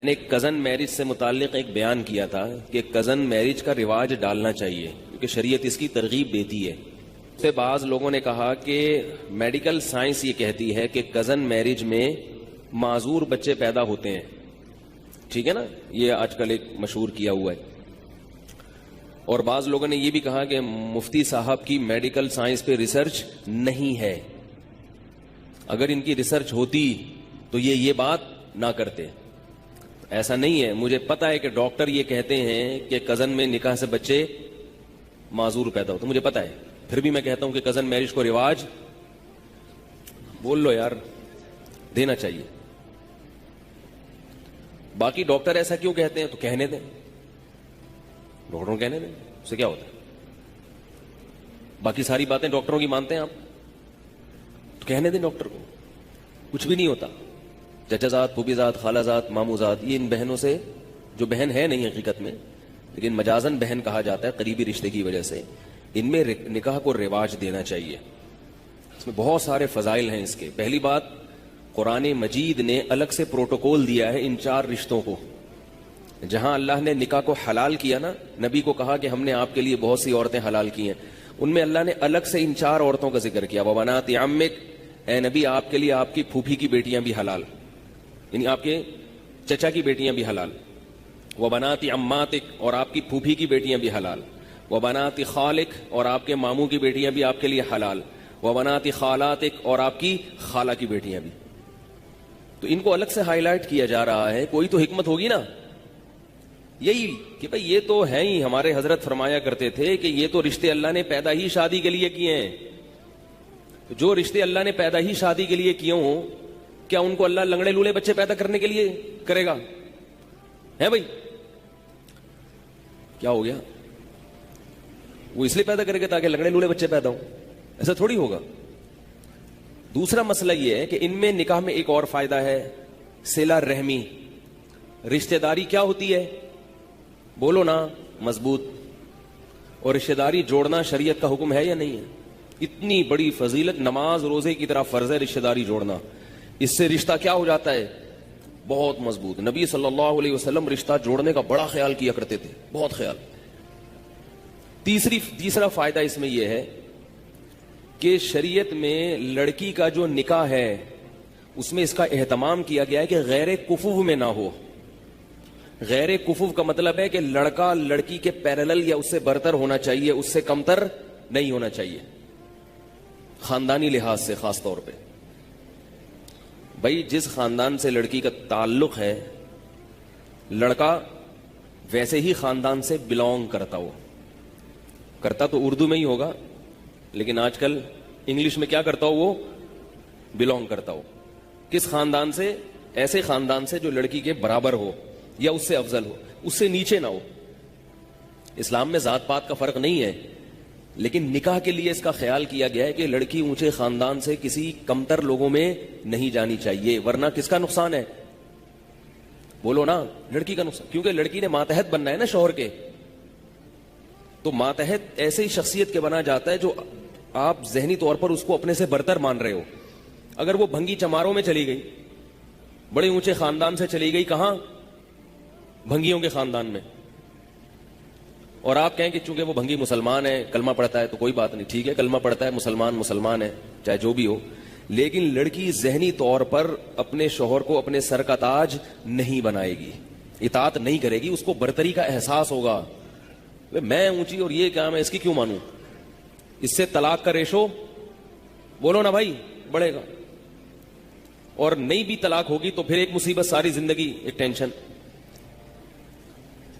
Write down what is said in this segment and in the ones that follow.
نے ایک cousin marriage سے متعلق ایک بیان کیا تھا کہ کزن میرج کا رواج ڈالنا چاہیے کیونکہ شریعت اس کی ترغیب دیتی ہے. سے بعض لوگوں نے کہا کہ میڈیکل سائنس یہ کہتی ہے کہ کزن میرج میں معذور بچے پیدا ہوتے ہیں. ٹھیک ہے نا, یہ آج کل ایک مشہور کیا ہوا ہے. اور بعض لوگوں نے یہ بھی کہا کہ مفتی صاحب کی میڈیکل سائنس پہ ریسرچ نہیں ہے, اگر ان کی ریسرچ ہوتی تو یہ بات نہ کرتے. ایسا نہیں ہے, مجھے پتا ہے کہ ڈاکٹر یہ کہتے ہیں کہ کزن میں نکاح سے بچے معذور پیدا ہوتے, مجھے پتا ہے. پھر بھی میں کہتا ہوں کہ کزن میرج کو رواج بول لو یار دینا چاہیے. باقی ڈاکٹر ایسا کیوں کہتے ہیں تو کہنے دیں, ڈاکٹروں کو کہنے دیں, اس سے کیا ہوتا ہے. باقی ساری باتیں ڈاکٹروں کی مانتے ہیں آپ تو کہنے دیں ڈاکٹر کو, کچھ بھی نہیں ہوتا. چچا زاد, پھوپھی زاد, خالہ زاد, مامو زاد, یہ ان بہنوں سے, جو بہن ہے نہیں حقیقت میں لیکن مجازن بہن کہا جاتا ہے قریبی رشتے کی وجہ سے, ان میں نکاح کو رواج دینا چاہیے. اس میں بہت سارے فضائل ہیں اس کے. پہلی بات, قرآن مجید نے الگ سے پروٹوکول دیا ہے ان 4 رشتوں کو. جہاں اللہ نے نکاح کو حلال کیا نا, نبی کو کہا کہ ہم نے آپ کے لیے بہت سی عورتیں حلال کی ہیں, ان میں اللہ نے الگ سے ان 4 عورتوں کا ذکر کیا. وبنات عمک, اے نبی آپ کے لیے آپ کی پھوپھی کی بیٹیاں بھی حلال, یعنی آپ کے چچا کی بیٹیاں بھی حلال. وبنات عماتک, اور آپ کی پھوپھی کی بیٹیاں بھی حلال. وبنات خالک, اور آپ کے ماموں کی بیٹیاں بھی آپ کے لیے حلال. وبنات خالاتک, اور آپ کی خالہ کی بیٹیاں بھی. تو ان کو الگ سے ہائی لائٹ کیا جا رہا ہے. کوئی تو حکمت ہوگی نا, یہی کہ بھئی یہ تو ہے ہی, ہمارے حضرت فرمایا کرتے تھے کہ یہ تو رشتے اللہ نے پیدا ہی شادی کے لیے کیے ہیں. جو رشتے اللہ نے پیدا ہی شادی کے لیے کیے ہوں, کیا ان کو اللہ لنگڑے لولے بچے پیدا کرنے کے لیے کرے گا؟ ہے بھائی, کیا ہو گیا؟ وہ اس لیے پیدا کرے گا تاکہ لنگڑے لولے بچے پیدا ہوں, ایسا تھوڑی ہوگا. دوسرا مسئلہ یہ ہے کہ ان میں نکاح میں ایک اور فائدہ ہے, صلہ رحمی. رشتہ داری کیا ہوتی ہے بولو نا, مضبوط. اور رشتہ داری جوڑنا شریعت کا حکم ہے یا نہیں ہے؟ اتنی بڑی فضیلت, نماز روزے کی طرح فرض ہے رشتہ داری جوڑنا. اس سے رشتہ کیا ہو جاتا ہے؟ بہت مضبوط. نبی صلی اللہ علیہ وسلم رشتہ جوڑنے کا بڑا خیال کیا کرتے تھے, بہت خیال. تیسرا فائدہ اس میں یہ ہے کہ شریعت میں لڑکی کا جو نکاح ہے اس میں اس کا اہتمام کیا گیا ہے کہ غیر کفو میں نہ ہو. غیر کفو کا مطلب ہے کہ لڑکا لڑکی کے پیرلل یا اس سے برتر ہونا چاہیے, اس سے کمتر نہیں ہونا چاہیے, خاندانی لحاظ سے خاص طور پہ. بھائی جس خاندان سے لڑکی کا تعلق ہے, لڑکا ویسے ہی خاندان سے بلونگ کرتا ہو. کرتا تو اردو میں ہی ہوگا لیکن آج کل انگلش میں کیا کرتا ہو, وہ بلونگ کرتا ہو. کس خاندان سے؟ ایسے خاندان سے جو لڑکی کے برابر ہو یا اس سے افضل ہو, اس سے نیچے نہ ہو. اسلام میں ذات پات کا فرق نہیں ہے, لیکن نکاح کے لیے اس کا خیال کیا گیا ہے کہ لڑکی اونچے خاندان سے کسی کمتر لوگوں میں نہیں جانی چاہیے, ورنہ کس کا نقصان ہے بولو نا, لڑکی کا نقصان. کیونکہ لڑکی نے ماتحت بننا ہے نا شوہر کے, تو ماتحت ایسے ہی شخصیت کے بنا جاتا ہے جو آپ ذہنی طور پر اس کو اپنے سے برتر مان رہے ہو. اگر وہ بھنگی چماروں میں چلی گئی, بڑے اونچے خاندان سے چلی گئی, کہاں؟ بھنگیوں کے خاندان میں, اور آپ کہیں کہ چونکہ وہ بھنگی مسلمان ہے, کلمہ پڑھتا ہے, تو کوئی بات نہیں, ٹھیک ہے کلمہ پڑھتا ہے, مسلمان ہے, چاہے جو بھی ہو, لیکن لڑکی ذہنی طور پر اپنے شوہر کو اپنے سر کا تاج نہیں بنائے گی, اطاعت نہیں کرے گی. اس کو برتری کا احساس ہوگا, میں اونچی اور یہ کیا, میں اس کی کیوں مانوں. اس سے طلاق کا ریشو بولو نا بھائی بڑھے گا, اور نہیں بھی طلاق ہوگی تو پھر ایک مصیبت ساری زندگی, ایک ٹینشن.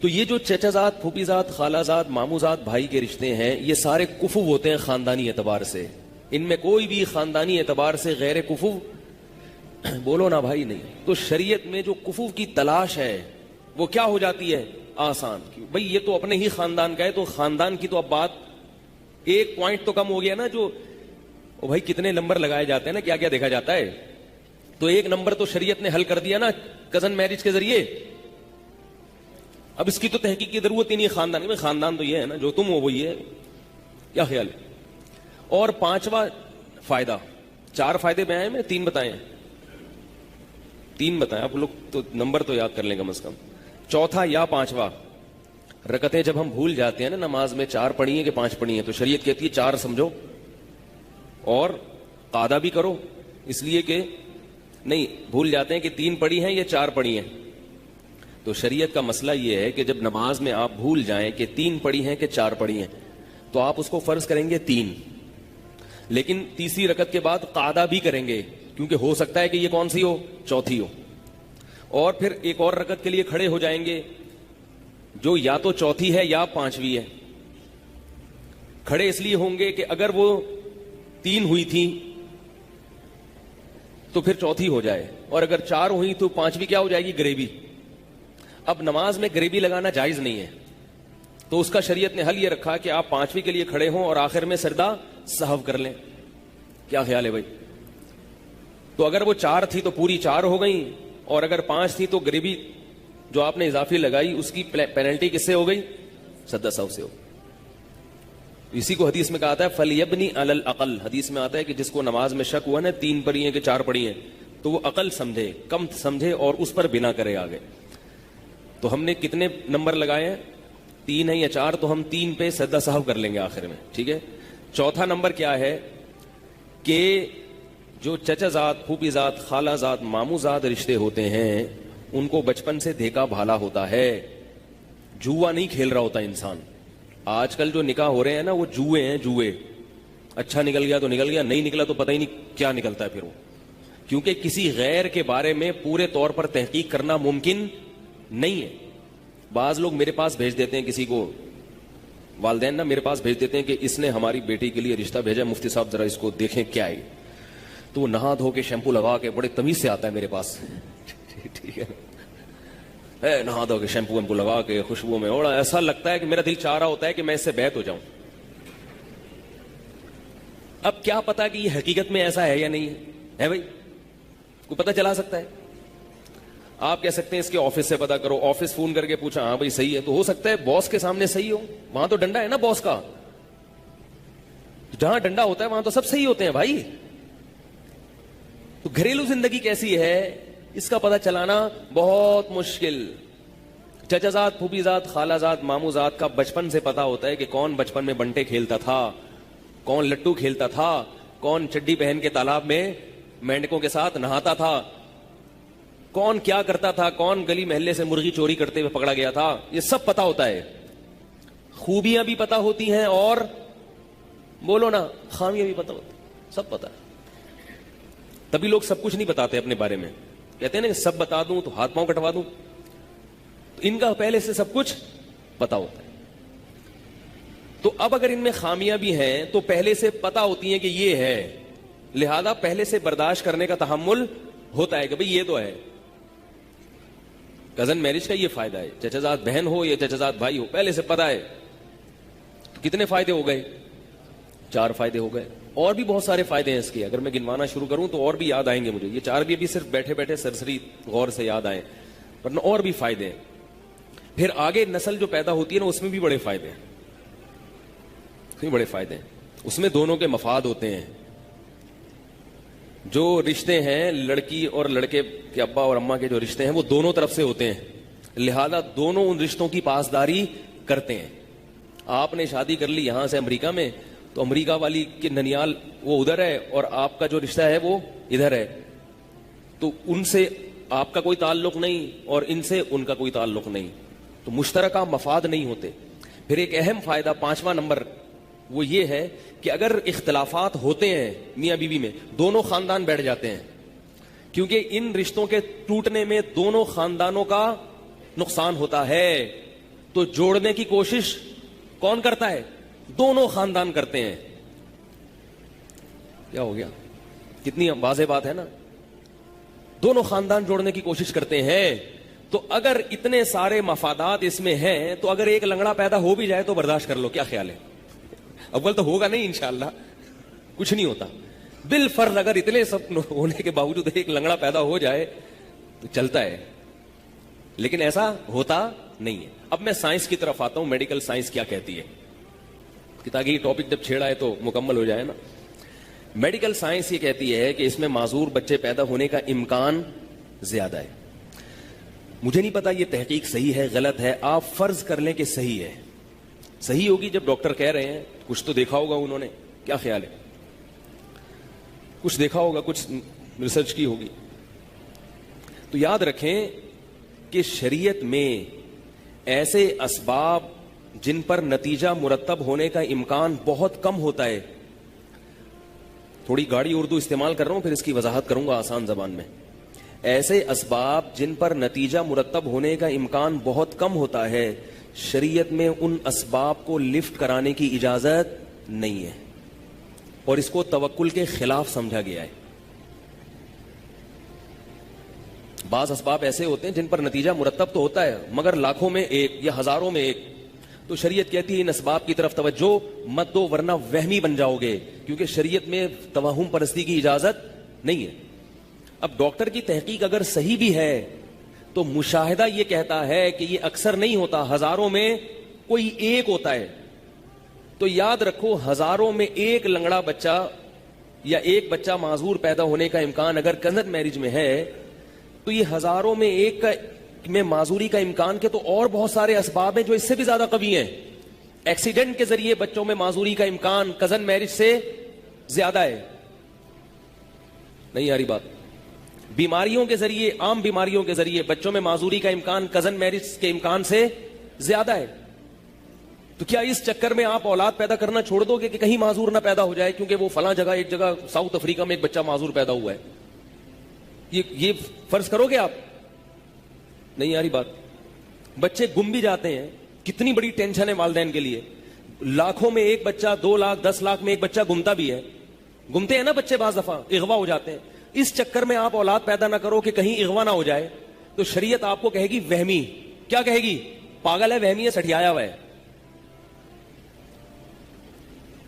تو یہ جو چچا زاد, پھوپھی زاد, خالہ زاد, مامو زاد بھائی کے رشتے ہیں, یہ سارے کفو ہوتے ہیں خاندانی اعتبار سے. ان میں کوئی بھی خاندانی اعتبار سے غیر کفو بولو نا بھائی نہیں. تو شریعت میں جو کفو کی تلاش ہے وہ کیا ہو جاتی ہے؟ آسان. بھئی یہ تو اپنے ہی خاندان کا ہے, تو خاندان کی تو اب بات ایک پوائنٹ تو کم ہو گیا نا. جو بھائی کتنے نمبر لگائے جاتے ہیں نا, کیا کیا دیکھا جاتا ہے, تو ایک نمبر تو شریعت نے حل کر دیا نا کزن میرج کے ذریعے. اب اس کی تو تحقیق کی ضرورت ہی نہیں ہے خاندان میں, خاندان تو یہ ہے نا, جو تم ہو وہی ہے. کیا خیال ہے؟ اور 5واں فائدہ, 4 فائدے بیان میں 3 بتائے. 3 بتائیں آپ لوگ تو نمبر تو یاد کر لیں کم از کم. چوتھا یا پانچواں رکعتیں جب ہم بھول جاتے ہیں نا نماز میں 4 پڑھی ہیں کہ 5 پڑھی ہیں, تو شریعت کہتی ہے 4 سمجھو اور قاعدہ بھی کرو, اس لیے کہ نہیں بھول جاتے ہیں کہ 3 پڑھی ہیں یا 4 پڑھی ہیں. تو شریعت کا مسئلہ یہ ہے کہ جب نماز میں آپ بھول جائیں کہ 3 پڑھی ہیں کہ 4 پڑھی ہیں, تو آپ اس کو فرض کریں گے 3, لیکن تیسری رکعت کے بعد قاعدہ بھی کریں گے کیونکہ ہو سکتا ہے کہ یہ کون سی ہو, چوتھی ہو, اور پھر ایک اور رکعت کے لیے کھڑے ہو جائیں گے جو یا تو چوتھی ہے یا 5ویں ہے. کھڑے اس لیے ہوں گے کہ اگر وہ 3 ہوئی تھی تو پھر چوتھی ہو جائے, اور اگر 4 ہوئی تو 5ویں کیا ہو جائے گی, گریبی. اب نماز میں گریبی لگانا جائز نہیں ہے, تو اس کا شریعت نے حل یہ رکھا کہ آپ 5ویں کے لیے کھڑے ہوں اور آخر میں سجدہ سہو کر لیں. کیا خیال ہے بھائی؟ تو اگر وہ 4 تھی تو پوری 4 ہو گئی, اور اگر 5 تھی تو گریبی جو آپ نے اضافی لگائی اس کی پینلٹی کس سے ہو گئی, سجدہ سہو سے ہو. اسی کو حدیث میں کہا ہے فَلْيَبْنِ عَلَى الْأَقَلِّ, حدیث میں آتا ہے کہ جس کو نماز میں شک ہوا نا 3 پڑھی ہیں کہ 4 پڑھی ہیں, تو وہ عقل سمجھے, کم سمجھے اور اس پر بنا کرے آگے. تو ہم نے کتنے نمبر لگائے ہیں, 3 ہے یا 4, تو ہم 3 پہ سجدہ سہو کر لیں گے آخر میں, ٹھیک ہے. چوتھا نمبر کیا ہے کہ جو چچا زاد, پھوپھی زاد, خالہ زاد, ماموں زاد رشتے ہوتے ہیں ان کو بچپن سے دیکھا بھالا ہوتا ہے, جوا نہیں کھیل رہا ہوتا انسان. آج کل جو نکاح ہو رہے ہیں نا وہ جوئے ہیں, جوئے. اچھا نکل گیا تو نکل گیا, نہیں نکلا تو پتہ ہی نہیں کیا نکلتا ہے پھر وہ, کیونکہ کسی غیر کے بارے میں پورے طور پر تحقیق کرنا ممکن نہیں ہے. بعض لوگ میرے پاس بھیج دیتے ہیں کسی کو, والدین نا میرے پاس بھیج دیتے ہیں کہ اس نے ہماری بیٹی کے لیے رشتہ بھیجا, مفتی صاحب ذرا اس کو دیکھیں کیا ہے. تو وہ نہا دھو کے شیمپو لگا کے بڑے تمیز سے آتا ہے میرے پاس, ٹھیک ہے, نہا دھو کے شیمپو ویمپو لگا کے خوشبو میں, اور ایسا لگتا ہے کہ میرا دل چاہ رہا ہوتا ہے کہ میں اس سے بیعت ہو جاؤں. اب کیا پتا کہ یہ حقیقت میں ایسا ہے یا نہیں ہے بھائی, کو پتہ چلا سکتا ہے. آپ کہہ سکتے ہیں اس کے آفس سے پتا کرو, آفس فون کر کے پوچھا ہاں بھائی صحیح ہے, تو ہو سکتا ہے باس کے سامنے صحیح ہو, وہاں تو ڈنڈا ہے نا باس کا, جہاں ڈنڈا ہوتا ہے وہاں تو سب صحیح ہوتے ہیں بھائی. تو گھریلو زندگی کیسی ہے اس کا پتہ چلانا بہت مشکل. چچا زاد, پھوپھی زاد, خالہ زاد, ماموں زاد کا بچپن سے پتا ہوتا ہے کہ کون بچپن میں بنٹے کھیلتا تھا, کون لٹو کھیلتا تھا, کون چڈی پہن کے تالاب میں مینڈکوں کے ساتھ نہاتا تھا, کون کیا کرتا تھا, کون گلی محلے سے مرغی چوری کرتے ہوئے پکڑا گیا تھا. یہ سب پتا ہوتا ہے. خوبیاں بھی پتا ہوتی ہیں اور بولو نا خامیاں بھی پتا ہوتی, سب پتا ہے. تبھی لوگ سب کچھ نہیں بتاتے اپنے بارے میں, کہتے ہیں نا کہ سب بتا دوں تو ہاتھ پاؤں کٹوا دوں. تو ان کا پہلے سے سب کچھ پتا ہوتا ہے. تو اب اگر ان میں خامیاں بھی ہیں تو پہلے سے پتا ہوتی ہیں کہ یہ ہے, لہذا پہلے سے برداشت کرنے کا تحمل ہوتا ہے کہ بھئی یہ تو ہے. کزن میرج کا یہ فائدہ ہے, چچا زاد بہن ہو یا چچا زاد بھائی ہو, پہلے سے پتا ہے. تو کتنے فائدے ہو گئے, 4 فائدے ہو گئے. اور بھی بہت سارے فائدے ہیں اس کے, اگر میں گنوانا شروع کروں تو اور بھی یاد آئیں گے مجھے. یہ 4 بھی ابھی صرف بیٹھے بیٹھے سرسری غور سے یاد آئے, ورنہ اور بھی فائدے ہیں. پھر آگے نسل جو پیدا ہوتی ہے نا اس میں بھی بڑے فائدے ہیں, بڑے فائدے ہیں. اس میں دونوں کے مفاد ہوتے ہیں. جو رشتے ہیں لڑکی اور لڑکے کے ابا اور اماں کے جو رشتے ہیں وہ دونوں طرف سے ہوتے ہیں, لہذا دونوں ان رشتوں کی پاسداری کرتے ہیں. آپ نے شادی کر لی یہاں سے امریکہ میں, تو امریکہ والی کے ننیال وہ ادھر ہے اور آپ کا جو رشتہ ہے وہ ادھر ہے, تو ان سے آپ کا کوئی تعلق نہیں اور ان سے ان کا کوئی تعلق نہیں, تو مشترکہ مفاد نہیں ہوتے. پھر ایک اہم فائدہ 5واں نمبر وہ یہ ہے کہ اگر اختلافات ہوتے ہیں میاں بیوی میں, دونوں خاندان بیٹھ جاتے ہیں, کیونکہ ان رشتوں کے ٹوٹنے میں دونوں خاندانوں کا نقصان ہوتا ہے. تو جوڑنے کی کوشش کون کرتا ہے, دونوں خاندان کرتے ہیں. کیا ہو گیا, کتنی واضح بات ہے نا, دونوں خاندان جوڑنے کی کوشش کرتے ہیں. تو اگر اتنے سارے مفادات اس میں ہیں تو اگر ایک لنگڑا پیدا ہو بھی جائے تو برداشت کر لو. کیا خیال ہے, اول تو ہوگا نہیں انشاءاللہ, کچھ نہیں ہوتا. بالفرض اگر اتنے سب ہونے کے باوجود ایک لنگڑا پیدا ہو جائے تو چلتا ہے, لیکن ایسا ہوتا نہیں ہے. اب میں سائنس کی طرف آتا ہوں, میڈیکل سائنس کیا کہتی ہے, تاکہ یہ ٹاپک جب چھیڑا ہے تو مکمل ہو جائے نا. میڈیکل سائنس یہ کہتی ہے کہ اس میں معذور بچے پیدا ہونے کا امکان زیادہ ہے. مجھے نہیں پتا یہ تحقیق صحیح ہے غلط ہے, آپ فرض کر لیں کہ صحیح ہے. صحیح ہوگی جب ڈاکٹر کہہ رہے ہیں, کچھ تو دیکھا ہوگا انہوں نے. کیا خیال ہے؟ کچھ دیکھا ہوگا, کچھ ریسرچ کی ہوگی. تو یاد رکھیں کہ شریعت میں ایسے اسباب جن پر نتیجہ مرتب ہونے کا امکان بہت کم ہوتا ہے. تھوڑی گاڑی اردو استعمال کر رہا ہوں, پھر اس کی وضاحت کروں گا آسان زبان میں. ایسے اسباب جن پر نتیجہ مرتب ہونے کا امکان بہت کم ہوتا ہے, شریعت میں ان اسباب کو لفٹ کرانے کی اجازت نہیں ہے, اور اس کو توکل کے خلاف سمجھا گیا ہے. بعض اسباب ایسے ہوتے ہیں جن پر نتیجہ مرتب تو ہوتا ہے مگر لاکھوں میں ایک یا ہزاروں میں ایک, تو شریعت کہتی ہے ان اسباب کی طرف توجہ مت دو ورنہ وہمی بن جاؤ گے, کیونکہ شریعت میں توہم پرستی کی اجازت نہیں ہے. اب ڈاکٹر کی تحقیق اگر صحیح بھی ہے تو مشاہدہ یہ کہتا ہے کہ یہ اکثر نہیں ہوتا, ہزاروں میں کوئی ایک ہوتا ہے. تو یاد رکھو, ہزاروں میں ایک لنگڑا بچہ یا ایک بچہ معذور پیدا ہونے کا امکان اگر کنزن میرج میں ہے, تو یہ ہزاروں میں ایک میں معذوری کا امکان کے تو اور بہت سارے اسباب ہیں جو اس سے بھی زیادہ قوی ہیں. ایکسیڈنٹ کے ذریعے بچوں میں معذوری کا امکان کزن میرج سے زیادہ ہے. نہیں یاری بات. بیماریوں کے ذریعے, عام بیماریوں کے ذریعے بچوں میں معذوری کا امکان کزن میرج کے امکان سے زیادہ ہے. تو کیا اس چکر میں آپ اولاد پیدا کرنا چھوڑ دو گے کہ کہیں معذور نہ پیدا ہو جائے, کیونکہ وہ فلاں جگہ ایک جگہ ساؤتھ افریقہ میں ایک بچہ معذور پیدا ہوا ہے, یہ فرض کرو گے آپ؟ نہیں یاری بات. بچے گم بھی جاتے ہیں, کتنی بڑی ٹینشن ہے والدین کے لیے. لاکھوں میں ایک بچہ, 2 لاکھ 10 لاکھ میں ایک بچہ گمتا بھی ہے. گمتے ہیں نا بچے, بعض دفعہ اغوا ہو جاتے ہیں. اس چکر میں آپ اولاد پیدا نہ کرو کہ کہیں اغوا نہ ہو جائے, تو شریعت آپ کو کہے گی وہمی. کیا کہے گی؟ پاگل ہے, وہمی ہے, سٹھیایا ہوا ہے.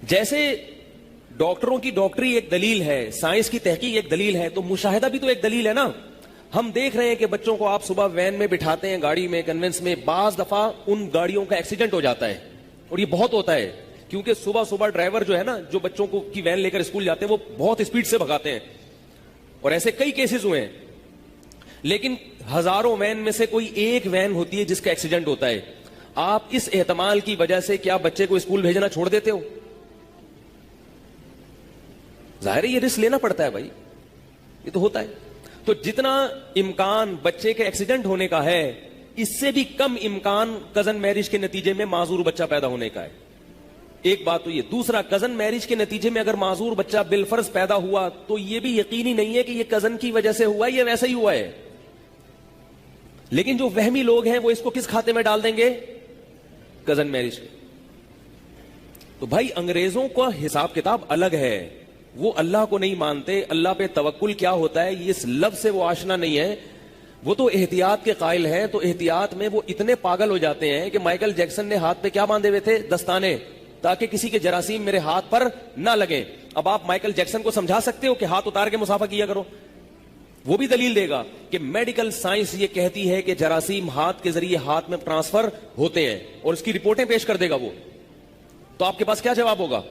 جیسے ڈاکٹروں کی ڈاکٹری ایک دلیل ہے, سائنس کی تحقیق ایک دلیل ہے, تو مشاہدہ بھی تو ایک دلیل ہے نا. ہم دیکھ رہے ہیں کہ بچوں کو آپ صبح وین میں بٹھاتے ہیں, گاڑی میں, کنوینس میں, بعض دفعہ ان گاڑیوں کا ایکسیڈنٹ ہو جاتا ہے, اور یہ بہت ہوتا ہے کیونکہ صبح صبح ڈرائیور جو ہے نا, جو بچوں کو کی وین لے کر اسکول جاتے ہیں, وہ بہت اسپیڈ سے بھگاتے ہیں, اور ایسے کئی کیسز ہوئے ہیں. لیکن ہزاروں وین میں سے کوئی ایک وین ہوتی ہے جس کا ایکسیڈنٹ ہوتا ہے. آپ اس احتمال کی وجہ سے کیا بچے کو اسکول بھیجنا چھوڑ دیتے ہو؟ ظاہر ہے یہ رسک لینا پڑتا ہے بھائی, یہ تو ہوتا ہے. تو جتنا امکان بچے کے ایکسیڈنٹ ہونے کا ہے, اس سے بھی کم امکان کزن میرج کے نتیجے میں معذور بچہ پیدا ہونے کا ہے. ایک بات تو یہ. دوسرا, کزن میرج کے نتیجے میں اگر معذور بچہ بالفرض پیدا ہوا تو یہ بھی یقینی نہیں ہے کہ یہ کزن کی وجہ سے ہوا ہے یا ویسا ہی ہوا ہے. لیکن جو وہمی لوگ ہیں وہ اس کو کس کھاتے میں ڈال دیں گے؟ کزن میرج کے. تو بھائی انگریزوں کا حساب کتاب الگ ہے, وہ اللہ کو نہیں مانتے. اللہ پہ توکل کیا ہوتا ہے اس لفظ سے وہ آشنا نہیں ہے. وہ تو احتیاط کے قائل ہیں, تو احتیاط میں وہ اتنے پاگل ہو جاتے ہیں کہ مائیکل جیکسن نے ہاتھ پہ کیا باندھے ہوئے تھے؟ دستانے, تاکہ کسی کے جراثیم میرے ہاتھ پر نہ لگیں. اب آپ مائیکل جیکسن کو سمجھا سکتے ہو کہ ہاتھ اتار کے مسافہ کیا کرو؟ وہ بھی دلیل دے گا کہ میڈیکل سائنس یہ کہتی ہے کہ جراثیم ہاتھ کے ذریعے ہاتھ میں ٹرانسفر ہوتے ہیں, اور اس کی رپورٹیں پیش کر دے گا وہ. تو آپ کے پاس کیا جواب ہوگا؟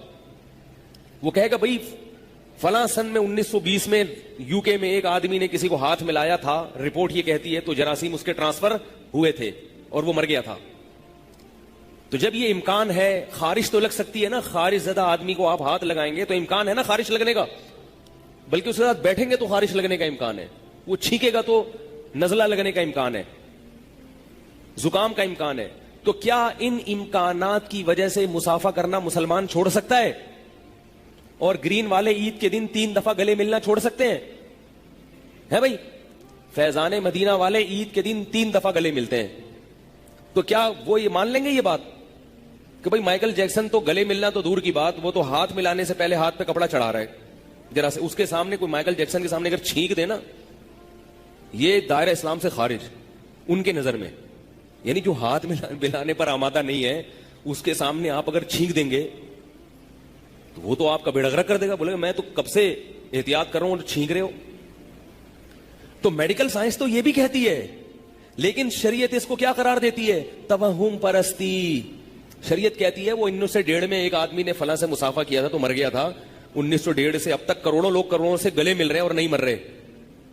وہ کہے گا بھائی فلاں سن میں 1920 میں یو کے میں ایک آدمی نے کسی کو ہاتھ ملایا تھا, رپورٹ یہ کہتی ہے, تو جراثیم اس کے ٹرانسفر ہوئے تھے اور وہ مر گیا تھا. تو جب یہ امکان ہے, خارش تو لگ سکتی ہے نا, خارش زدہ آدمی کو آپ ہاتھ لگائیں گے تو امکان ہے نا خارش لگنے کا, بلکہ اس کے ساتھ بیٹھیں گے تو خارش لگنے کا امکان ہے, وہ چھینکے گا تو نزلہ لگنے کا امکان ہے, زکام کا امکان ہے. تو کیا ان امکانات کی وجہ سے مسافہ کرنا مسلمان چھوڑ سکتا ہے؟ اور گرین والے عید کے دن 3 دفعہ گلے ملنا چھوڑ سکتے ہیں؟ ہے بھائی, فیضان مدینہ والے عید کے دن 3 دفعہ گلے ملتے ہیں. تو کیا وہ یہ مان لیں گے یہ بات کہ بھائی مائیکل جیکسن تو گلے ملنا تو دور کی بات, وہ تو ہاتھ ملانے سے پہلے ہاتھ پہ کپڑا چڑھا رہا ہے, ذرا سے اس کے سامنے کوئی مائیکل جیکسن کے سامنے اگر چھینک دے نا, یہ دائرہ اسلام سے خارج ان کے نظر میں. یعنی جو ہاتھ ملانے پر آمادہ نہیں ہے اس کے سامنے آپ اگر چھینک دیں گے تو وہ تو آپ کا بیڑا غرق کر دے گا, بولے گا میں تو کب سے احتیاط کر رہا ہوں اور چھینک رہے ہو. تو میڈیکل سائنس تو یہ بھی کہتی ہے, لیکن شریعت اس کو کیا قرار دیتی ہے؟ توہم پرستی. شریعت کہتی ہے وہ 1901 میں ایک آدمی نے فلاں سے مسافہ کیا تھا تو مر گیا تھا, 1901 سے اب تک کروڑوں لوگ کروڑوں سے گلے مل رہے ہیں اور نہیں مر رہے.